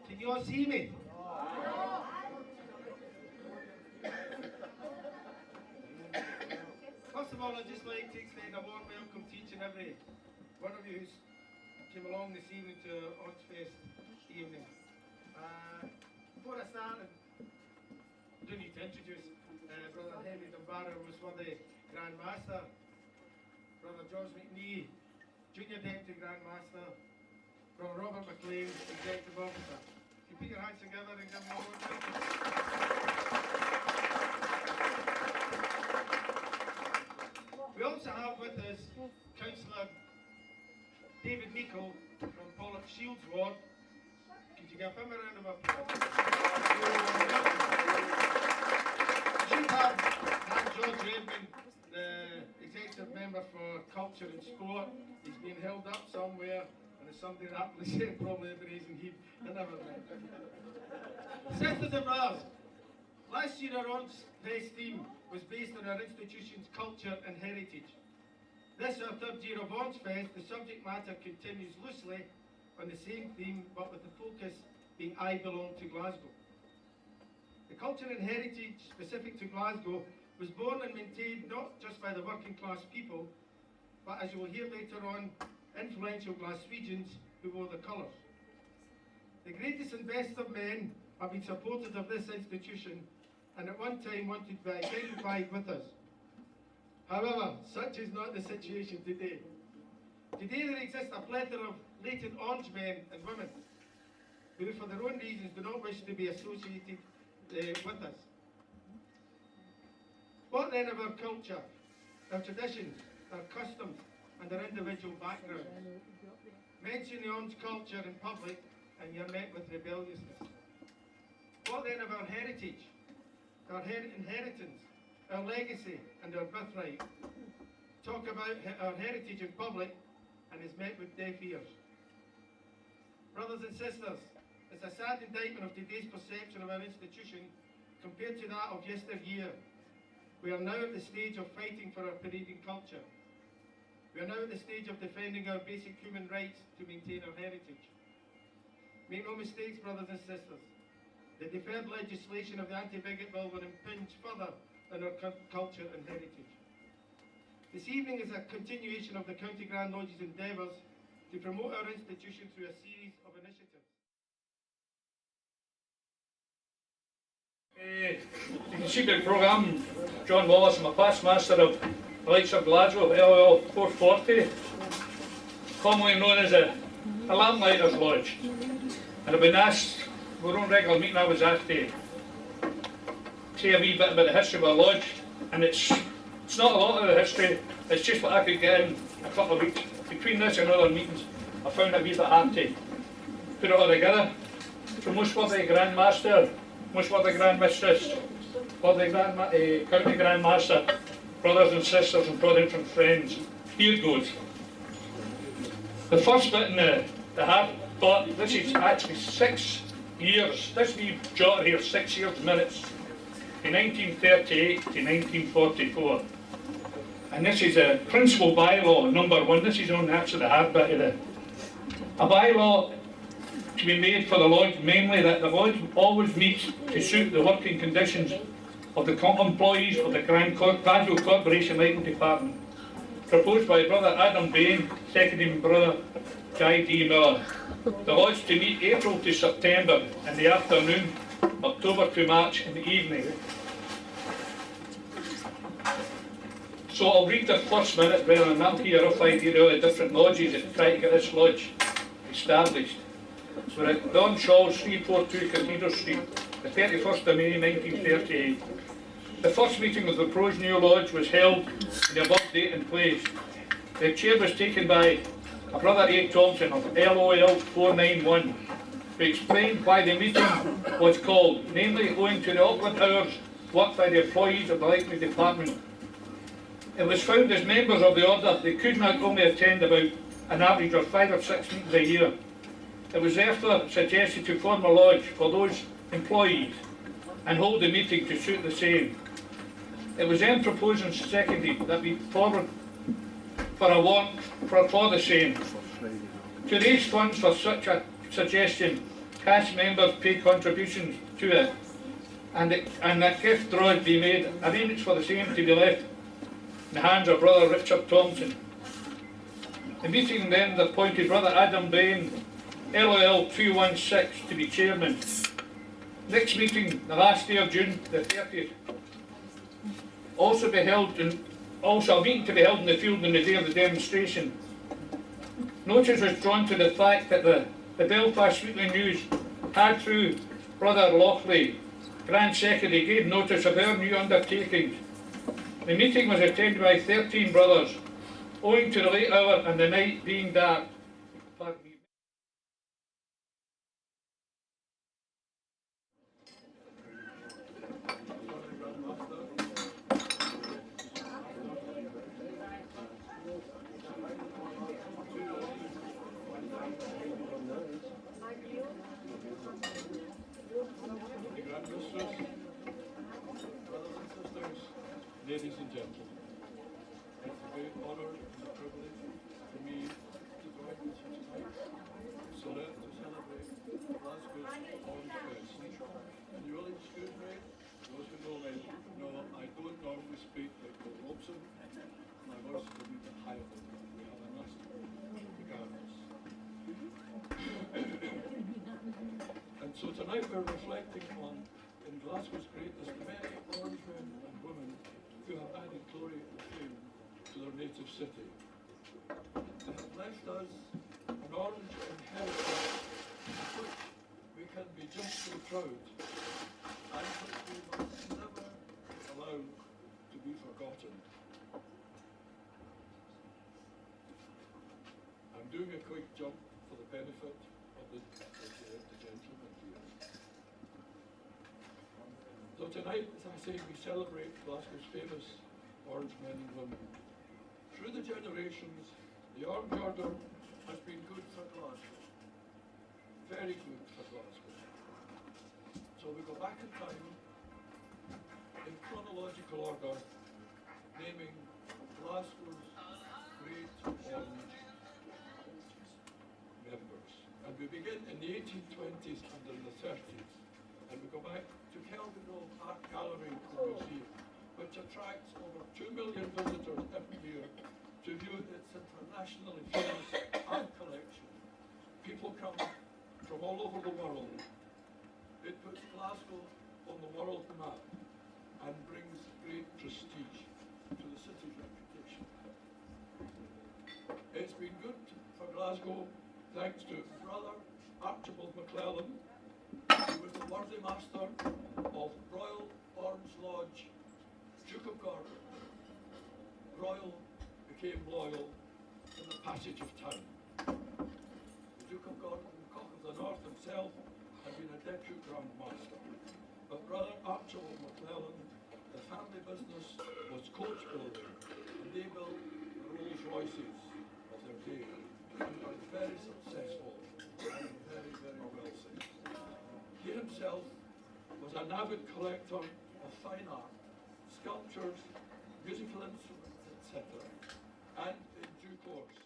Can you all see me? First of all, I'd just like to extend a warm welcome to each and every one of you who's came along this evening to our Orange evening. Before I start, I do need to introduce Brother Henry Dunbar, was one of the Grand Master, Brother George McNee, Junior Deputy Grand Master, Brother Robert McLean, Executive Officer. Can you put your hands together and give them a warm welcome? We also have with us Councillor David Meikle from Pollock Shields Ward. Could you give him a round of applause? You have George Redmond, the Executive Member for Culture and Sport. He's been held up somewhere, and as somebody aptly said, probably the reason he never met. Sisters and brothers, last year our Orange Fest theme was based on our institution's culture and heritage. This, our third year of Orange Fest, the subject matter continues loosely on the same theme, but with the focus being I belong to Glasgow. The culture and heritage specific to Glasgow was born and maintained not just by the working class people, but as you will hear later on, influential Glaswegians who wore the colours. The greatest and best of men have been supporters of this institution and at one time wanted to be identified with us. However, such is not the situation today. Today there exists a plethora of latent orange men and women who, for their own reasons, do not wish to be associated with us. What then of our culture, our traditions, our customs, and our individual backgrounds? Mention the orange culture in public and you're met with rebelliousness. What then of our heritage, our inheritance, our legacy, and our birthright? Talk about our heritage in public and is met with deaf ears. Brothers and sisters, it's a sad indictment of today's perception of our institution compared to that of yesteryear. We are now at the stage of fighting for our parading culture. We are now at the stage of defending our basic human rights to maintain our heritage. Make no mistakes, brothers and sisters. The deferred legislation of the anti-bigot bill will impinge further on our culture and heritage. This evening is a continuation of the County Grand Lodge's endeavours to promote our institution through a series of initiatives. You can see the programme. John Wallace, I'm a past master of the likes of Glasgow, LL 440, commonly known as a Lamplighter's Lodge. And I've been asked, we're on regular meeting, I was asked to say a wee bit about the history of our lodge, and it's not a lot of the history, it's just what I could get in a couple of weeks. Between this and other meetings, I found it a wee bit hard to put it all together. So most of the Grand Master, most of the Grand Mistress, or the County Grand Master, brothers and sisters and brothers and friends, here it goes. The first bit in the hard part, this is actually 6 years, this wee jot here, 6 years minutes, in 1938 to 1944. And this is a principal bylaw, number 1, this is on actually the hard bit of it. A bylaw to be made for the lodge, mainly that the lodge always meets to suit the working conditions of the employees of the Glasgow Corporation Lighting Department. Proposed by Brother Adam Bain, seconded by Brother Guy D. Miller. The lodge to meet April to September in the afternoon, October to March in the evening. So I'll read the first minute rather than that here, a rough idea of the different lodges that try to get this lodge established. So we're at Don Shaw's 342 Cathedral Street, the 31st of May 1938. The first meeting of the proposed new lodge was held in the above date and place. The chair was taken by a Brother A. Thompson of LOL 491, who explained why the meeting was called, namely owing to the awkward hours worked by the employees of the lighting department. It was found as members of the order they could not only attend about an average of 5 or 6 meetings a year. It was therefore suggested to form a lodge for those employees and hold the meeting to suit the same. It was then proposed and seconded that we forward for a warrant for the same. To raise funds for such a suggestion, past members pay contributions to it, and that gift draws be made, arrangements for the same to be left in the hands of Brother Richard Thompson. The meeting then appointed Brother Adam Bain, LOL 216, to be chairman. Next meeting, the last day of June, the 30th, also a meeting to be held in the field on the day of the demonstration. Notice was drawn to the fact that the Belfast Weekly News had, through Brother Lochley, Grand Secretary, gave notice of our new undertakings. The meeting was attended by 13 brothers, owing to the late hour and the night being dark. Pardon me. Ladies and gentlemen, it's a great honour and a privilege for me to join with you tonight to celebrate Glasgow's Orange Fest. And you will excuse me, those who know me know I don't normally speak like Bill Robson. My voice is a wee bit higher than that. We have a nice regardless. And so tonight we're reflecting on, in Glasgow's greatness, the many orange men and women who have added glory and fame to their native city. They have left us an orange inheritance of which we can be justly proud and which we must never allow to be forgotten. I'm doing a quick jump for the benefit of the gentlemen here. So tonight, as I say, we celebrate Glasgow's famous orange men and women. Through the generations, the Orange Order has been good for Glasgow. Very good for Glasgow. So we go back in time, in chronological order, naming Glasgow's great orange members. And we begin in the 1820s and in the 30s. And we go back to Kelvin Road Art Gallery and Museum, which attracts over 2 million visitors every year to view its internationally famous art collection. People come from all over the world. It puts Glasgow on the world map and brings great prestige to the city's reputation. It's been good for Glasgow thanks to Brother Archibald MacLellan, who was the worthy master of Royal Orange Lodge, Duke of Gordon. Royal became loyal in the passage of time. The Duke of Gordon, the Cock of the North himself, had been a deputy Grand Master. But Brother Archibald MacLellan, the family business was coach building, and they built the Rolls Royces of their day, and were very successful and very, very wealthy. He himself was an avid collector of fine art, sculptures, musical instruments, etc. And in due course,